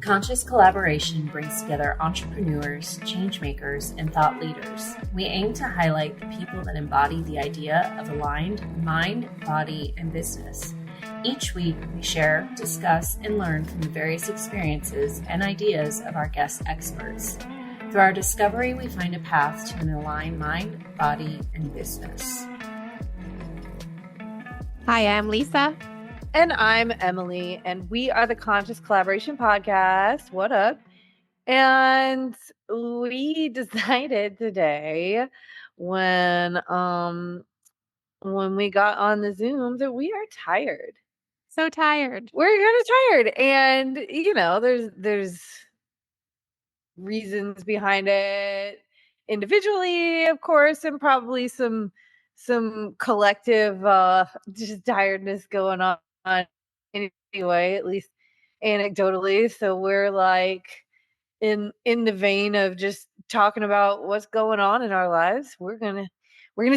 Conscious Collaboration brings together entrepreneurs, changemakers, and thought leaders. We aim to highlight the people that embody the idea of aligned mind, body, and business. Each week, we share, discuss, and learn from the various experiences and ideas of our guest experts. Through our discovery, we find a path to an aligned mind, body, and business. Hi, I'm Lisa. And I'm Emily, and we are the Conscious Collaboration Podcast. What up? And we decided today when we got on the Zoom that we are tired. So tired. We're kind of tired. And there's reasons behind it individually, of course, and probably some collective just tiredness going on anyway, at least anecdotally. So we're like in the vein of just talking about what's going on in our lives. We're gonna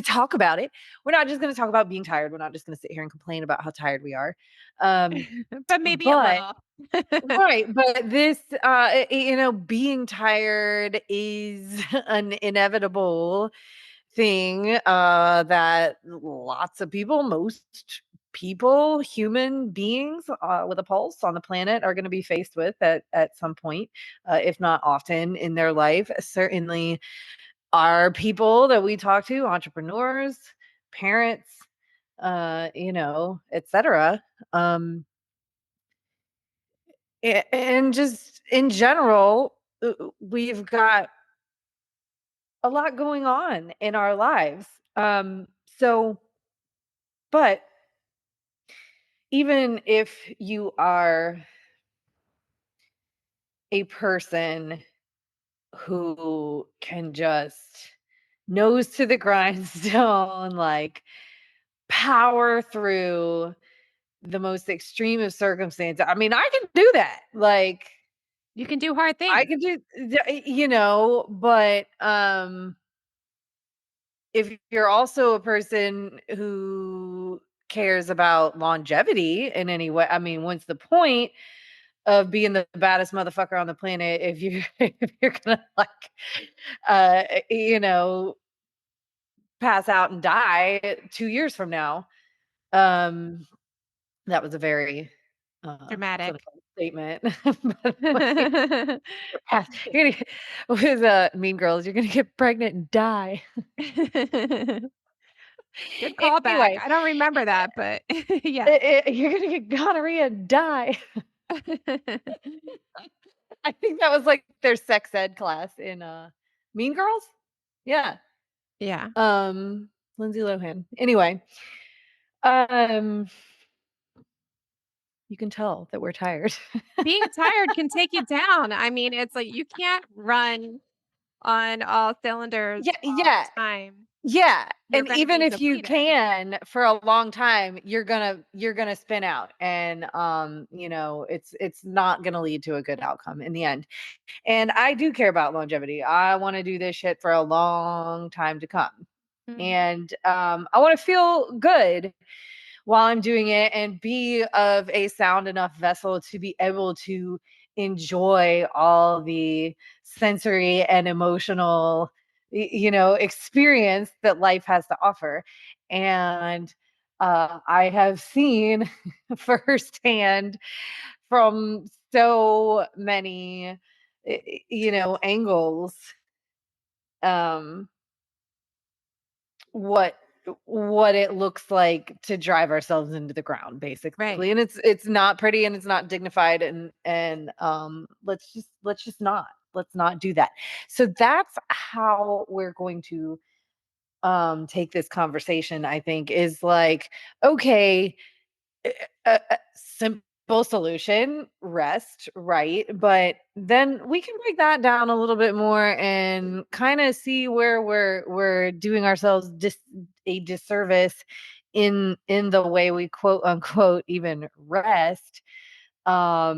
talk about it. We're not just gonna talk about being tired. We're not just gonna sit here and complain about how tired we are. But maybe a little. Right, but this being tired is an inevitable thing that lots of people, most people, human beings with a pulse on the planet are going to be faced with at some point, if not often in their life. Certainly are people that we talk to, entrepreneurs, parents, etc. And just in general, we've got a lot going on in our lives. But even if you are a person who can just nose to the grindstone, like power through the most extreme of circumstances. I mean, I can do that. Like, you can do hard things. I can do, but if you're also a person who cares about longevity in any way, I mean, what's the point of being the baddest motherfucker on the planet if you're gonna pass out and die 2 years from now? That was a very dramatic statement. With Mean Girls, you're gonna get pregnant and die. Good callback. Anyway, I don't remember that, but yeah. You're gonna get gonorrhea and die. I think that was like their sex ed class in Mean Girls. Yeah. Lindsay Lohan. Anyway, you can tell that we're tired. Being tired can take you down. I mean, it's like you can't run on all cylinders all the time. Yeah. And even if you can for a long time, you're gonna spin out. And it's not gonna lead to a good outcome in the end. And I do care about longevity. I want to do this shit for a long time to come. Mm-hmm. And I want to feel good while I'm doing it and be of a sound enough vessel to be able to enjoy all the sensory and emotional experience that life has to offer. And I have seen firsthand from so many angles what it looks like to drive ourselves into the ground, basically. Right. And it's not pretty and it's not dignified, and let's not do that. So that's how we're going to take this conversation, I think, is like, okay, simple solution, rest, right? But then we can break that down a little bit more and kind of see where we're doing ourselves a disservice in the way we quote unquote even rest. Are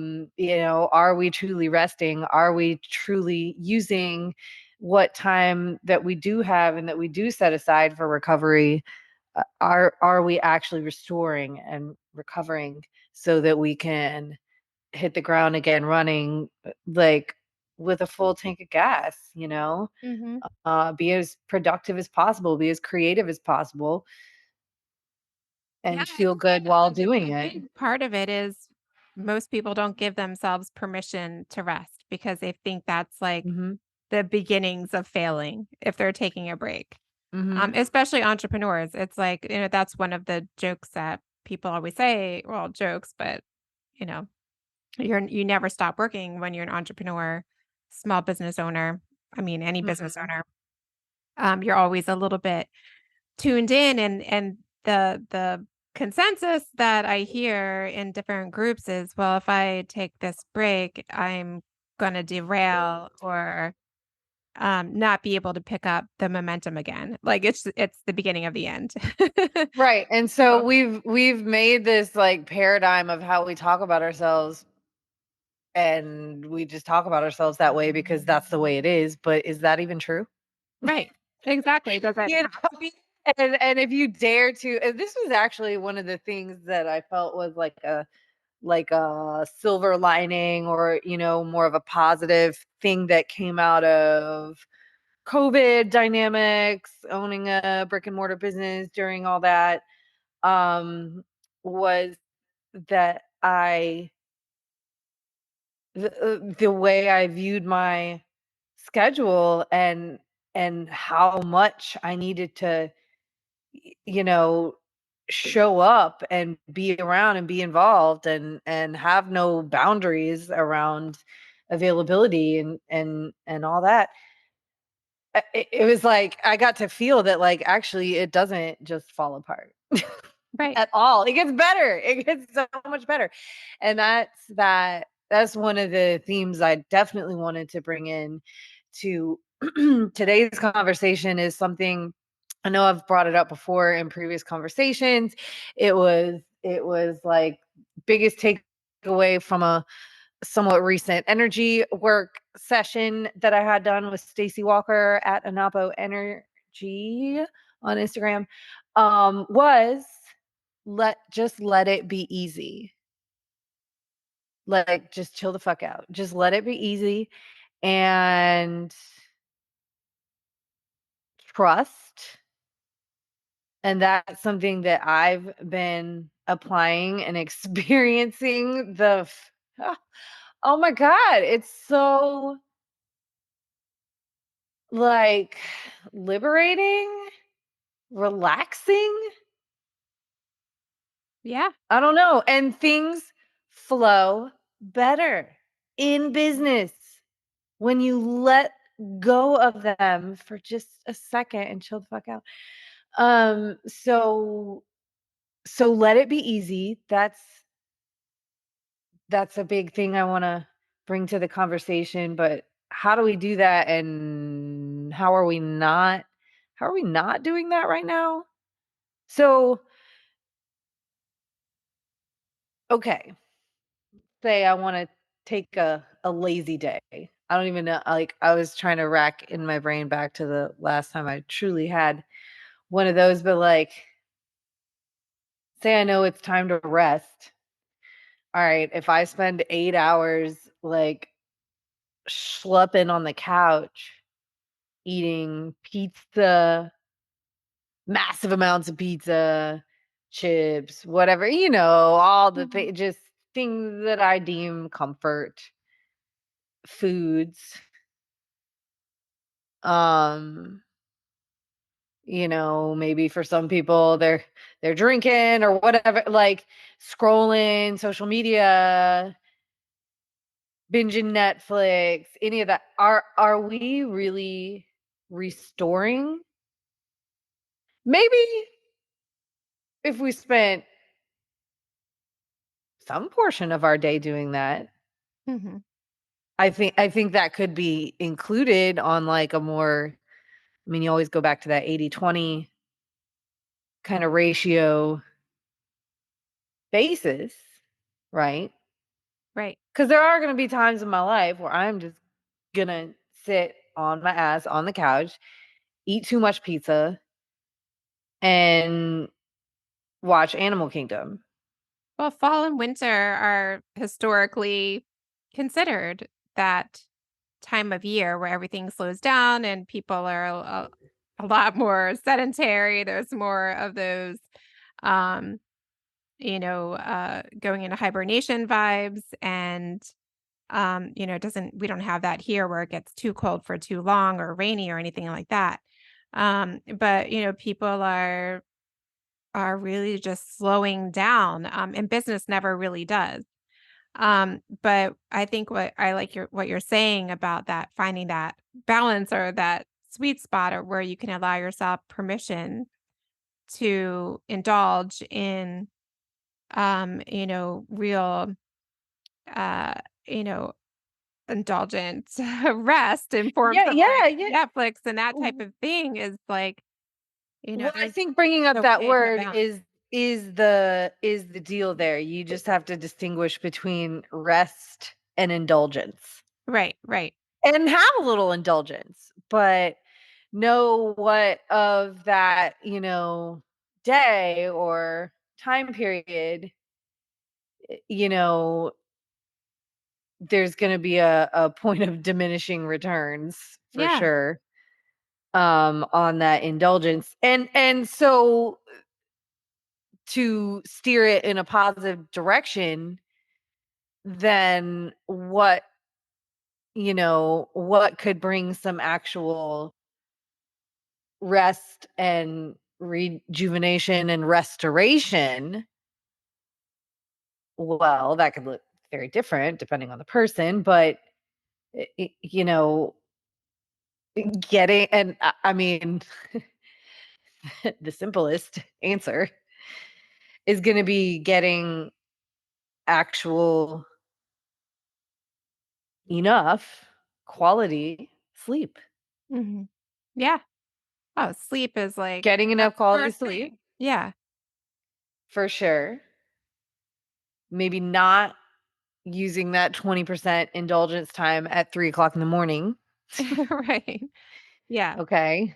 we truly resting? Are we truly using what time that we do have and that we do set aside for recovery? Are we actually restoring and recovering so that we can hit the ground again running, like with a full tank of gas, you know? Be as productive as possible, be as creative as possible, and feel good while doing it. Big part of it is most people don't give themselves permission to rest because they think that's like Mhm. the beginnings of failing if they're taking a break. Mhm. Especially entrepreneurs. It's like, that's one of the jokes that people always say. Well, jokes, but you know, you never stop working when you're an entrepreneur, small business owner. I mean, any business Mhm. owner. You're always a little bit tuned in, and the consensus that I hear in different groups is, well, if I take this break, I'm gonna derail or not be able to pick up the momentum again. Like it's the beginning of the end. Right. And so Oh, we've made this like paradigm of how we talk about ourselves, and we just talk about ourselves that way because that's the way it is, but is that even true? right. Exactly. Does it You have know? to be? And if you dare to, and this was actually one of the things that I felt was like a silver lining, or more of a positive thing that came out of COVID dynamics, owning a brick and mortar business during all that, was that the way I viewed my schedule, and how much I needed to, you know, show up and be around and be involved, and have no boundaries around availability, and all that. It was like I got to feel that, like, actually it doesn't just fall apart Right. at all. It gets better. It gets so much better. And that's one of the themes I definitely wanted to bring in to today's conversation. Is something I know I've brought it up before in previous conversations. It was like biggest takeaway from a somewhat recent energy work session that I had done with Stacy Walker at Anapo Energy on Instagram, was let it be easy. Like, just chill the fuck out. Just let it be easy, and trust. And that's something that I've been applying and experiencing oh my God, it's so, like, liberating, relaxing. Yeah. I don't know. And things flow better in business when you let go of them for just a second and chill the fuck out. So let it be easy. That's a big thing I want to bring to the conversation, but how do we do that, and how are we not doing that right now? So, okay, say I want to take a lazy day. I don't even know, like, I was trying to rack in my brain back to the last time I truly had one of those, but, like, say I know it's time to rest. All right, if I spend 8 hours, like, schlepping on the couch eating pizza, massive amounts of pizza, chips, whatever, all the Mhm. just things that I deem comfort foods. Um, maybe for some people they're drinking or whatever, like scrolling social media, binging Netflix, any of that. Are we really restoring? Maybe if we spent some portion of our day doing that. Mhm. I think that could be included on, like, a more, I mean, you always go back to that 80/20 kind of ratio basis, right? Right. Because there are going to be times in my life where I'm just going to sit on my ass on the couch, eat too much pizza, and watch Animal Kingdom. Well, fall and winter are historically considered that time of year where everything slows down and people are a lot more sedentary. There's more of those, um, going into hibernation vibes. And, we don't have that here where it gets too cold for too long or rainy or anything like that. But, people are really just slowing down, and business never really does. But I think what I like what you're saying about that, finding that balance or that sweet spot or where you can allow yourself permission to indulge in real uh, you know, indulgent rest in forms Yeah, of like yeah. Netflix and that type of thing is like, Well, I there's think bringing up that okay to word balance. is the deal there. You just have to distinguish between rest and indulgence. Right, right. And have a little indulgence, but know what of that, day or time period, you know, there's going to be a point of diminishing returns for Yeah. sure on that indulgence. And so to steer it in a positive direction, then what could bring some actual rest and rejuvenation and restoration? Well, that could look very different depending on the person, but you know, getting and I mean, the simplest answer is going to be getting actual enough quality sleep. Mhm. Yeah. Oh, sleep is like Getting enough that's the quality first sleep thing. Yeah. for sure. Maybe not using that 20% indulgence time at 3 o'clock in the morning. Right. Yeah. Okay.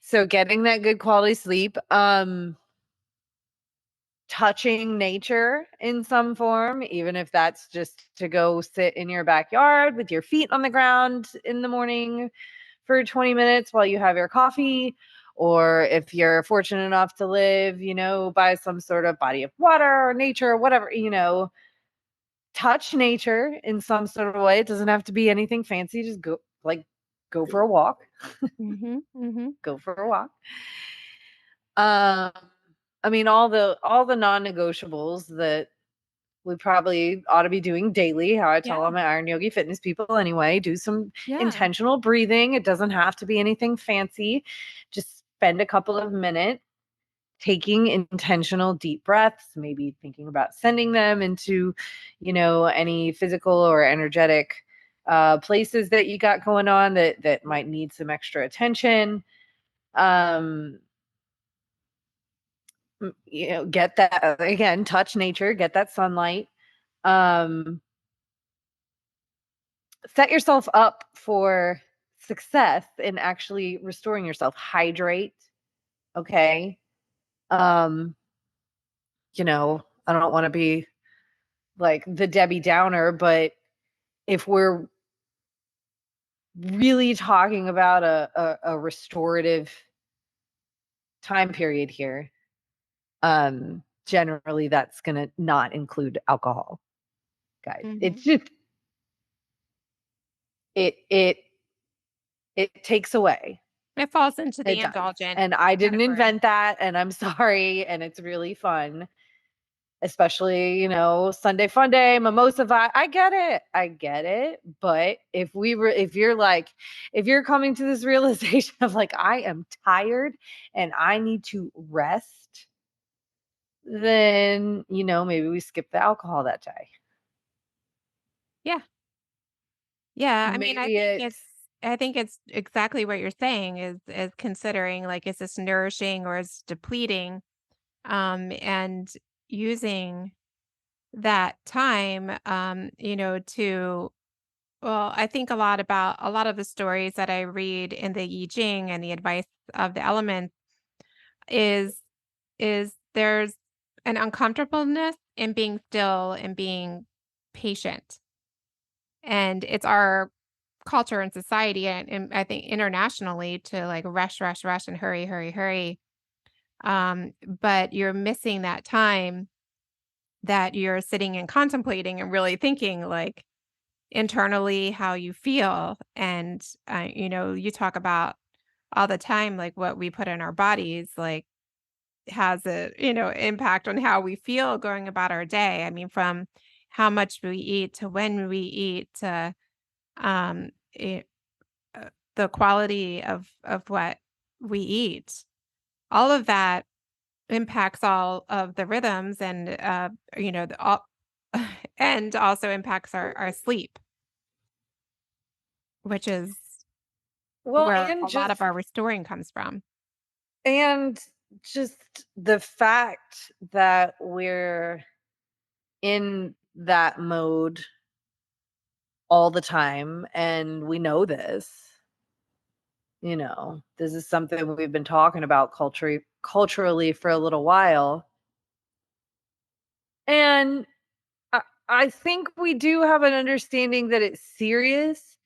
So getting that good quality sleep, touching nature in some form, even if that's just to go sit in your backyard with your feet on the ground in the morning for 20 minutes while you have your coffee, or if you're fortunate enough to live, by some sort of body of water or nature or whatever, touch nature in some sort of way. It doesn't have to be anything fancy. Just go for a walk. Mhm. Mhm. Go for a walk. Um, I mean, all the non-negotiables that we probably ought to be doing daily. How I tell Yeah. all my Iron Yogi fitness people anyway. Do some Yeah. intentional breathing. It doesn't have to be anything fancy. Just spend a couple of minutes taking intentional deep breaths, maybe thinking about sending them into, any physical or energetic places that you got going on that might need some extra attention. Um, get that again, touch nature, get that sunlight. Um, Set yourself up for success in actually restoring yourself. Hydrate. Okay. Um, I don't want to be like the Debbie Downer, but if we're really talking about a restorative time period here, generally that's going to not include alcohol, guys. It's Mhm. just it it takes away. It falls into the It does. indulgent And I didn't category. invent that, and I'm sorry, and it's really fun. Especially, Sunday fun day, mimosa vibe. I get it. I get it. But if you're coming to this realization of like, I am tired and I need to rest, then, maybe we skip the alcohol that day. Yeah. Yeah, I mean, Maybe it's I think it's exactly what you're saying is considering like is this nourishing or is depleting, and using that time, to well, I think a lot about a lot of the stories that I read in the I Ching and the advice of the elements is there's an uncomfortableness in being still and being patient. And it's our culture and society, and I think internationally, to like rush, rush, rush, and hurry, hurry, hurry. But you're missing that time that you're sitting and contemplating and really thinking like internally how you feel. And, you talk about all the time, like what we put in our bodies, like has a, impact on how we feel going about our day. I mean, from how much we eat to when we eat to, um, it, the quality of what we eat, all of that impacts all of the rhythms and, and also impacts our sleep, which is Well, where a lot of our restoring comes from. and just the fact that we're in that mode all the time, and we know this, this is something we've been talking about culturally for a little while. And I think we do have an understanding that it's serious,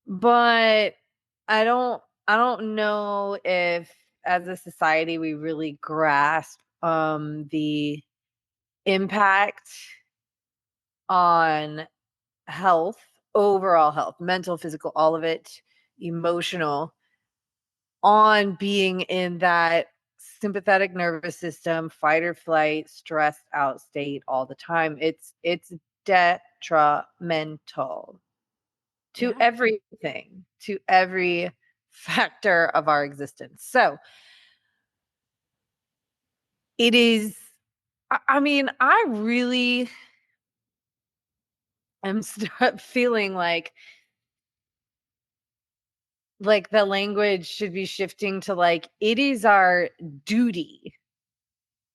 but I don't know if as a society we really grasp the impact on health, overall health, mental, physical, all of it, emotional, on being in that sympathetic nervous system, fight or flight, stressed out state all the time. It's detrimental to everything, to every factor of our existence. So it is, I mean, I really am feeling like the language should be shifting to like, it is our duty.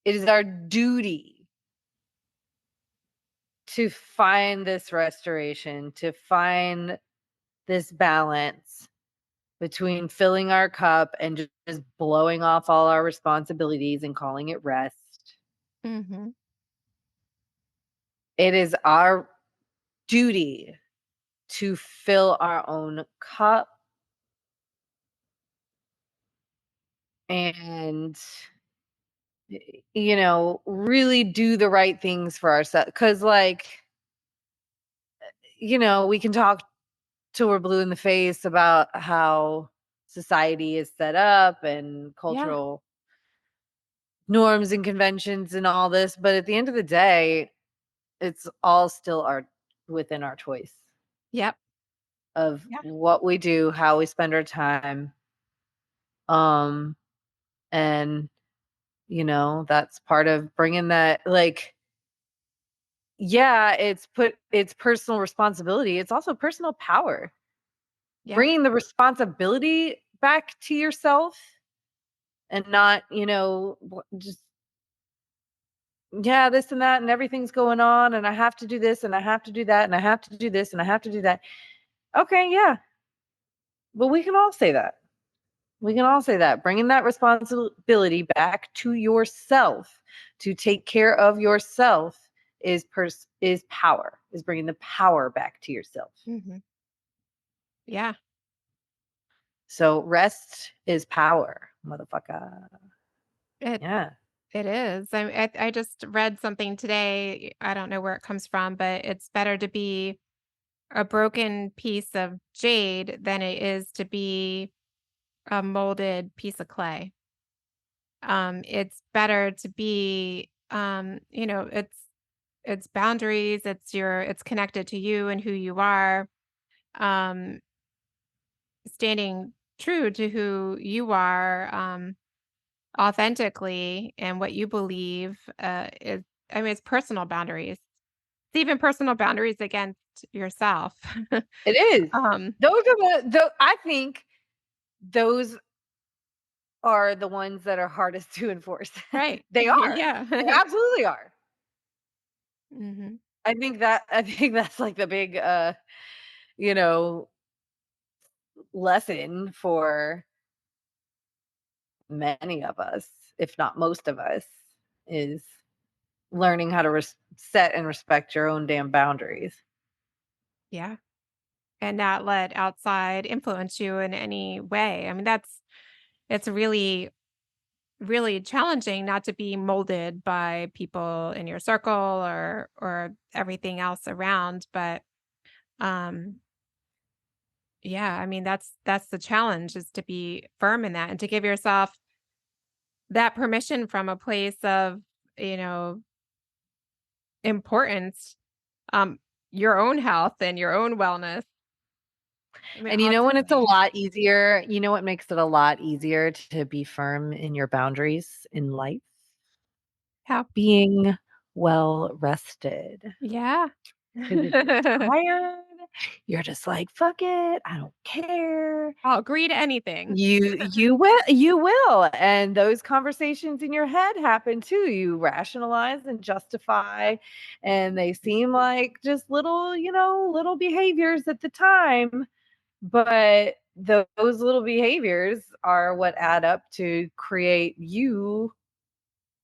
It is our duty to find this restoration, to find this balance between filling our cup and just blowing off all our responsibilities and calling it rest. Mm-hmm. It is our duty to fill our own cup and really do the right things for ourselves, because we can talk till we're blue in the face about how society is set up and cultural norms and conventions and all this, but at the end of the day, it's all still within our choice Yep. of what we do, how we spend our time. And that's part of bringing that, like, it's personal responsibility. It's also personal power. Yeah. Bringing the responsibility back to yourself and not, just, this and that and everything's going on and I have to do this and I have to do that and I have to do this and I have to do that. Okay, yeah. But we can all say that. We can all say that. Bringing that responsibility back to yourself to take care of yourself is power. Is bringing the power back to yourself. Mm-hmm. Yeah. So rest is power, motherfucker. Yeah. It is. I just read something today. I don't know where it comes from, but it's better to be a broken piece of jade than it is to be a molded piece of clay. It's better to be, it's boundaries. It's connected to you and who you are. Um, Standing true to who you are, authentically, and what you believe, is, I mean, it's personal boundaries. It's even personal boundaries against yourself. It is. Those are I think those are the ones that are hardest to enforce. Right. They are. Yeah. They absolutely are. Mm-hmm. I think that's like the big lesson for many of us, if not most of us, is learning how to set and respect your own damn boundaries. Yeah. And not let outside influence you in any way. I mean, it's really, really challenging not to be molded by people in your circle or everything else around. But um yeah, I mean that's the challenge, is to be firm in that and to give yourself that permission from a place of, you know, importance, um, your own health and your own wellness. I mean, And when it's a ultimately, lot easier, what makes it a lot easier to be firm in your boundaries in life? how Being well rested. yeah. 'Cause if you're tired, you're just like, "Fuck it, I don't care." I'll agree to anything. You will, and those conversations in your head happen too. You rationalize and justify, and they seem like just little, little behaviors at the time, but those little behaviors are what add up to create you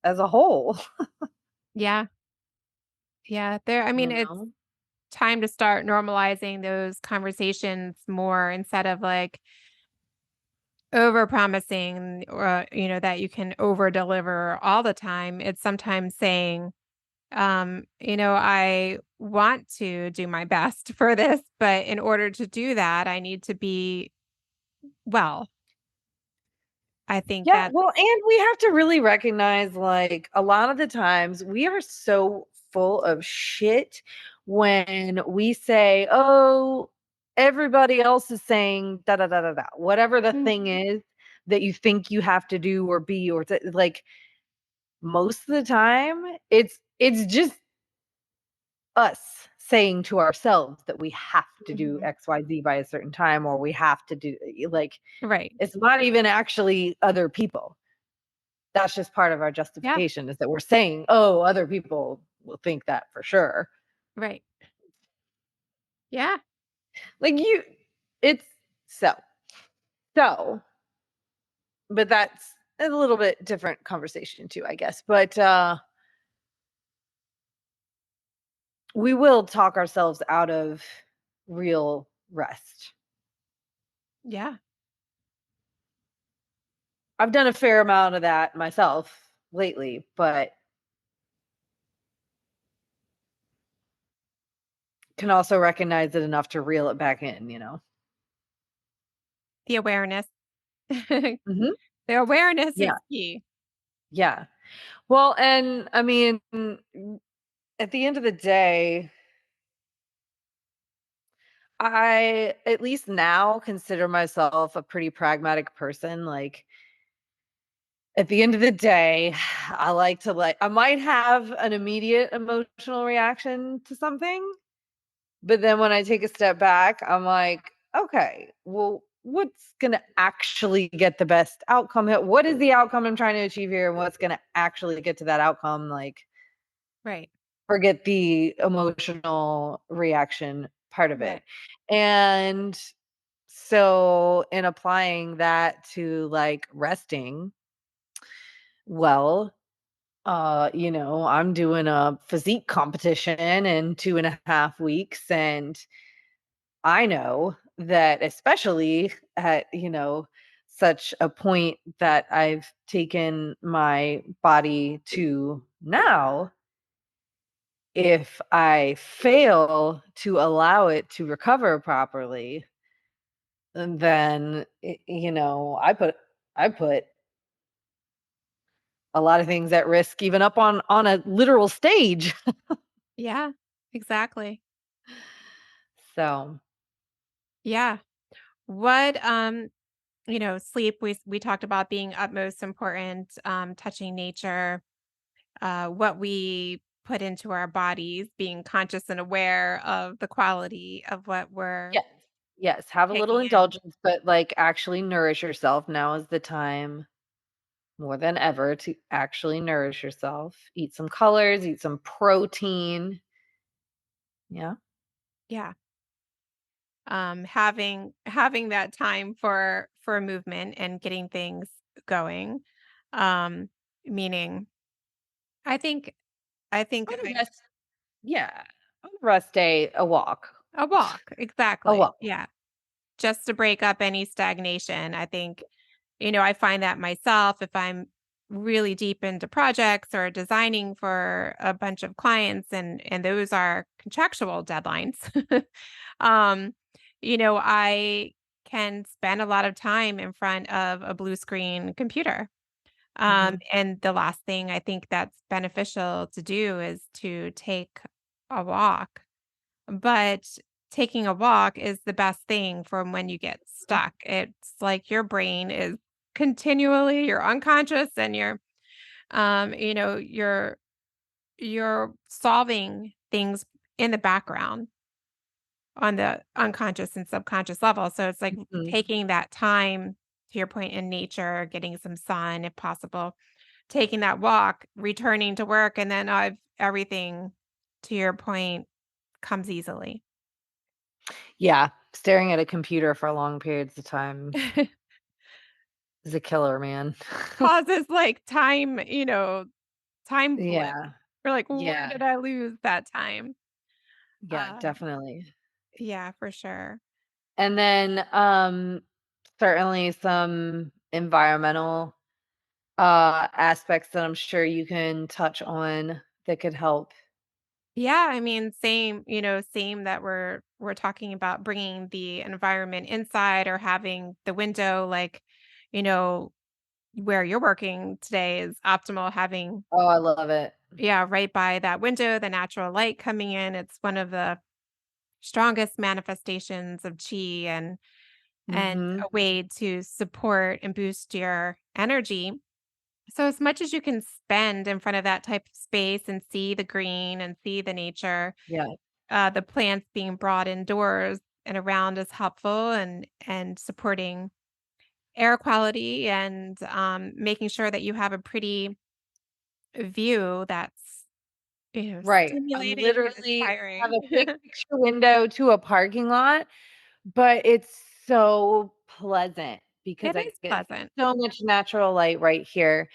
as a whole. Yeah. Yeah, I mean, You it's know? time to start normalizing those conversations more instead of like over promising, or that you can over deliver all the time. It's sometimes saying, I want to do my best for this, but in order to do that, I need to be well. I think Yeah, that well, and we have to really recognize, like, a lot of the times we are so full of shit when we say, "Oh, everybody else is saying da da da da da," whatever the thing Mhm. is that you think you have to do or be, or like, most of the time it's just us saying to ourselves that we have to do Mhm. XYZ by a certain time, or we have to do, like, Right. it's not even actually other people. That's just part of our Yeah. justification, is that we're saying, "Oh, other people will think that for sure." Right. Yeah. Like, it's so so, but that's a little bit different conversation too, I guess. But we will talk ourselves out of real rest. Yeah. I've done a fair amount of that myself lately, but can also recognize it enough to reel it back in. The awareness. The Mhm. awareness is Yeah, key. yeah. Well, and I mean, at the end of the day, I, at least now, consider myself a pretty pragmatic person. Like, at the end of the day, I might have an immediate emotional reaction to something, but then when I take a step back, I'm like, okay, well, what's going to actually get the best outcome here? What is the outcome I'm trying to achieve here? And what's going to actually get to that outcome? Like, Right. forget the emotional reaction part of Right. it. And so, in applying that to, like, resting, well, I'm doing a physique competition in 2.5 weeks, and I know that, especially at, such a point that I've taken my body to now, if I fail to allow it to recover properly, then I put a lot of things at risk, even up on a literal stage. Yeah. Exactly. So, Yeah. What sleep, we talked about being utmost important, touching nature, what we put into our bodies, being conscious and aware of the quality of what we're yes, yes, have a little taking in. indulgence, but, like, actually nourish yourself. Now is the time more than ever to actually nourish yourself. Eat some colors, eat some protein. Yeah. Yeah. Having that time for movement and getting things going. Um, Meaning, I think I think On a rest, yeah. On a rest day, a walk. a walk, A exactly. walk. Yeah. Just to break up any stagnation. I think, I find that myself if I'm really deep into projects or designing for a bunch of clients and those are contractual deadlines. um, I can spend a lot of time in front of a blue screen computer. Mhm. And the last thing I think that's beneficial to do is to take a walk. But taking a walk is the best thing from when you get stuck. It's like your brain is continually, you're unconscious and you're solving things in the background on the unconscious and subconscious level. So it's like Mhm. taking that time, to your point, in nature, getting some sun if possible, taking that walk, returning to work, and then everything, to your point, comes easily. Yeah, staring at a computer for long periods of time is a killer, man. Causes like time blip. Yeah, We're like, where yeah, did I lose that time? yeah, Uh, definitely. yeah, for sure. And then, certainly some environmental, aspects that I'm sure you can touch on that could help. Yeah, I mean, same that we're talking about bringing the environment inside or having the window like, you know, where you're working today is optimal having, Oh, I love it. yeah, right by that window, the natural light coming in. It's one of the strongest manifestations of chi and Mhm. a way to support and boost your energy. So as much as you can spend in front of that type of space and see the green and see the nature, Yeah. the plants being brought indoors and around is helpful and supporting air quality and making sure that you have a pretty view that's Right. I stimulating and literally have inspiring. a big picture window to a parking lot, but it's so pleasant because It I is get pleasant. so much natural light right here,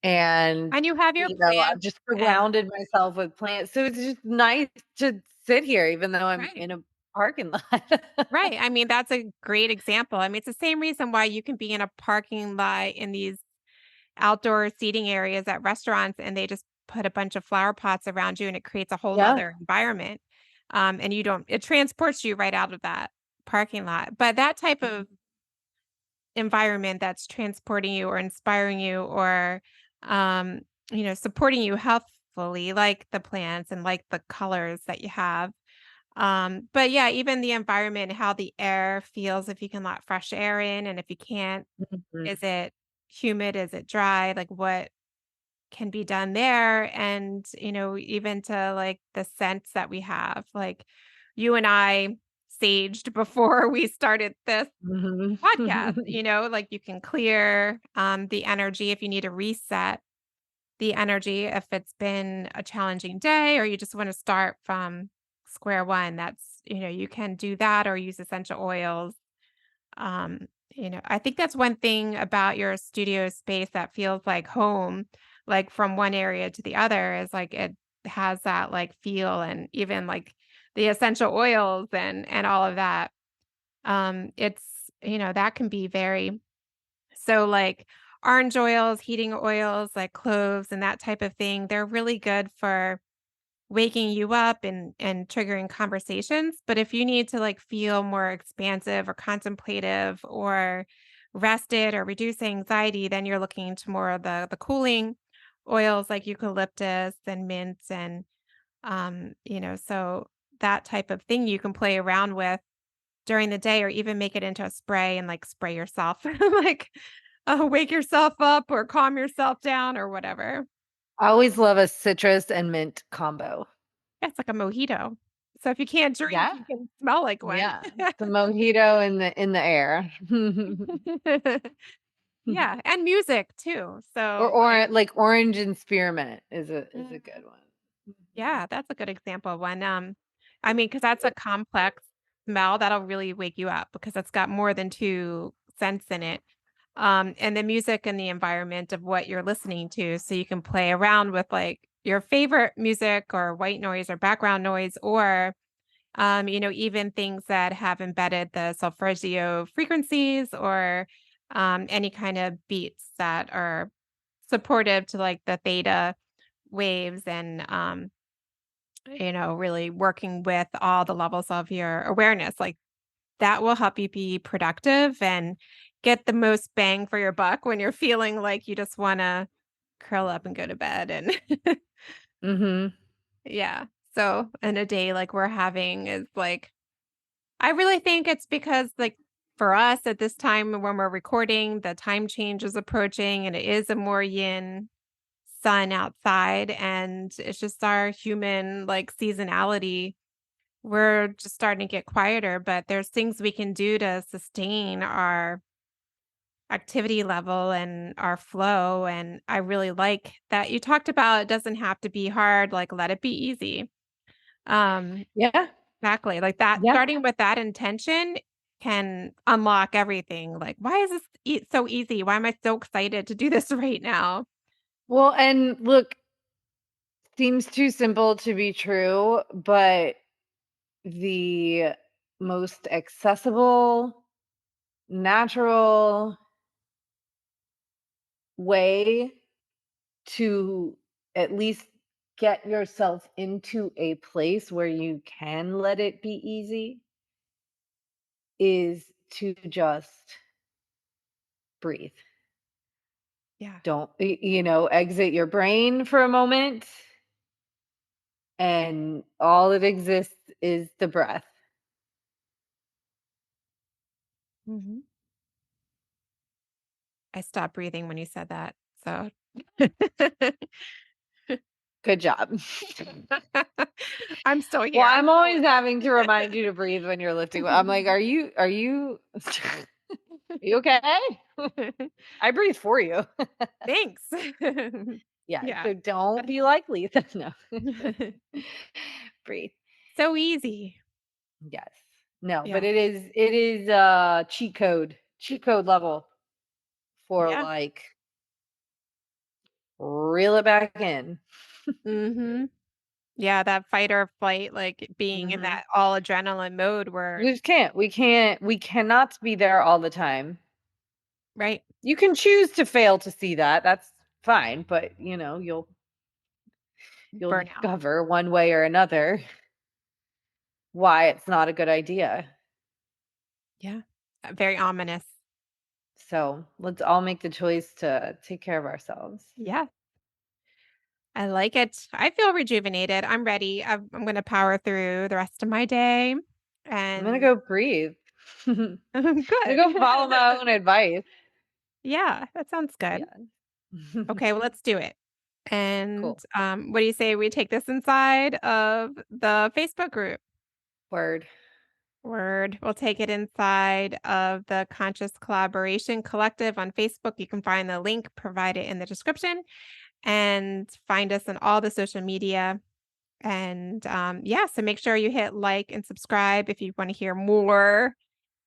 and, And you have your I've plants just and surrounded myself with plants, so it's just nice to sit here even though I'm right. in a parking lot. Right. I mean, that's a great example. I mean, it's the same reason why you can be in a parking lot in these outdoor seating areas at restaurants and they just put a bunch of flower pots around you and it creates a whole Yeah. nother environment. And you don't, it transports you right out of that parking lot. But that type of environment that's transporting you or inspiring you or, um, supporting you healthfully, like the plants and like the colors that you have. But yeah, even the environment, how the air feels, if you can let fresh air in, and if you can't, Mhm. is it humid? Is it dry? Like what can be done there? And, even to like the scents that we have, like you and I saged before we started this Mhm. podcast, like you can clear the energy if you need to reset the energy if it's been a challenging day or you just want to start from square one. That's, you can do that or use essential oils. I think that's one thing about your studio space that feels like home, like from one area to the other is like it has that like feel and even like the essential oils and all of that. It's, that can be very so like orange oils, heating oils, like cloves and that type of thing, they're really good for waking you up and triggering conversations. But if you need to like feel more expansive or contemplative or rested or reduce anxiety, then you're looking to more of the cooling oils like eucalyptus and mint and so that type of thing you can play around with during the day or even make it into a spray and like spray yourself like wake yourself up or calm yourself down or whatever. I always love a citrus and mint combo. Yeah, it's like a mojito. So if you can't drink, Yeah. you can smell like one. Yeah. The mojito in the air. Yeah, and music too. Or So like, like orange and spearmint is a mm, good one. Mhm. yeah, that's a good example of one. I mean, because that's a complex smell that'll really wake you up because it's got more than two scents in it. And the music and the environment of what you're listening to, so you can play around with like your favorite music or white noise or background noise, or even things that have embedded the solfeggio frequencies or any kind of beats that are supportive to like the theta waves and really working with all the levels of your awareness. Like that will help you be productive and get the most bang for your buck when you're feeling like you just want to curl up and go to bed. And Mm-hmm. yeah. So, and a day like we're having is like, I really think it's because like for us at this time when we're recording, the time change is approaching and it is a more yin sun outside, and it's just our human like seasonality. We're just starting to get quieter, but there's things we can do to sustain our activity level and our flow. And I really like that you talked about it doesn't have to be hard, like let it be easy. Yeah. Exactly. Like that, Yeah. starting with that intention can unlock everything. Like, why is this so easy? Why am I so excited to do this right now? Well, and look, seems too simple to be true, but the most accessible, natural way to at least get yourself into a place where you can let it be easy is to just breathe. Yeah. Don't, exit your brain for a moment, and all that exists is the breath. Mhm. I stopped breathing when you said that. So Good job. I'm still Well, here. I'm always having to remind you to breathe when you're lifting. I'm like, are you are you okay? I breathe for you. Thanks. Yeah, Yeah. so don't be like Lisa. No. Breathe. So easy. Yes. No, but Yeah. it is cheat code level for Yeah. like reel it back in. Mhm. Yeah, that fight or flight, like being in Hmm. that all adrenaline mode where We just can't. We cannot be there all the time. right, You can choose to fail to see that. That's fine, but you'll burnout. discover one way or another why it's not a good idea. Yeah. Very ominous. So let's all make the choice to take care of ourselves. Yeah. I like it. I feel rejuvenated. I'm ready. I'm going to power through the rest of my day. I'm gonna And go breathe. I'm gonna good. go follow my own advice. Yeah, that sounds good. Yeah. Okay, well, let's do it. And Cool. what do you say we take this inside of the Facebook group? Word. Word. We'll take it inside of the Conscious Collaboration Collective on Facebook. You can find the link provided in the description and find us on all the social media. And yeah, so make sure you hit like and subscribe if you want to hear more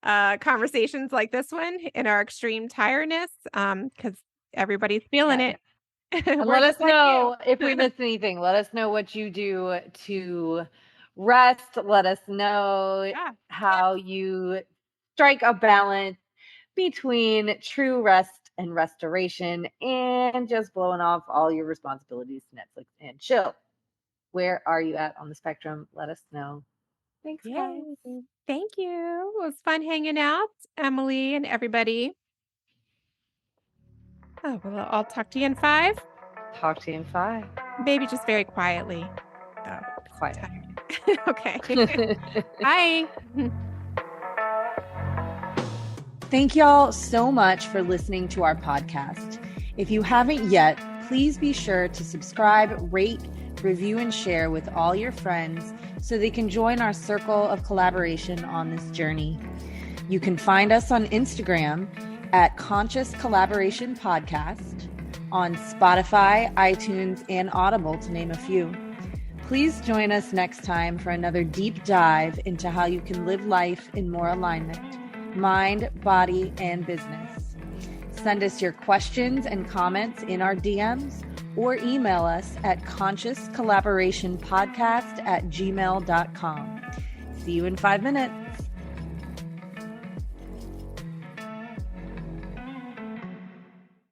conversations like this one in our extreme tiredness, because everybody's feeling Yeah. it. And We're let us just like you. know if we missed anything. Let us know what you do to rest. Let us know Yeah. how you strike a balance between true rest and restoration and just blowing off all your responsibilities to Netflix and chill. Where are you at on the spectrum? Let us know. Thanks, Yes. guys. Thank you. It was fun hanging out, Emily and everybody. Oh, well, I'll talk to you in 5. Talk to you in 5. Maybe just very quietly. Oh, Quiet. tired. Okay. Bye. Thank y'all so much for listening to our podcast. If you haven't yet, please be sure to subscribe, rate, review, and share with all your friends so they can join our circle of collaboration on this journey. You can find us on Instagram at Conscious Collaboration Podcast, on Spotify, iTunes, and Audible, to name a few. Please join us next time for another deep dive into how you can live life in more alignment, mind, body, and business. Send us your questions and comments in our DMs or email us at consciouscollaborationpodcast@gmail.com. See you in 5 minutes.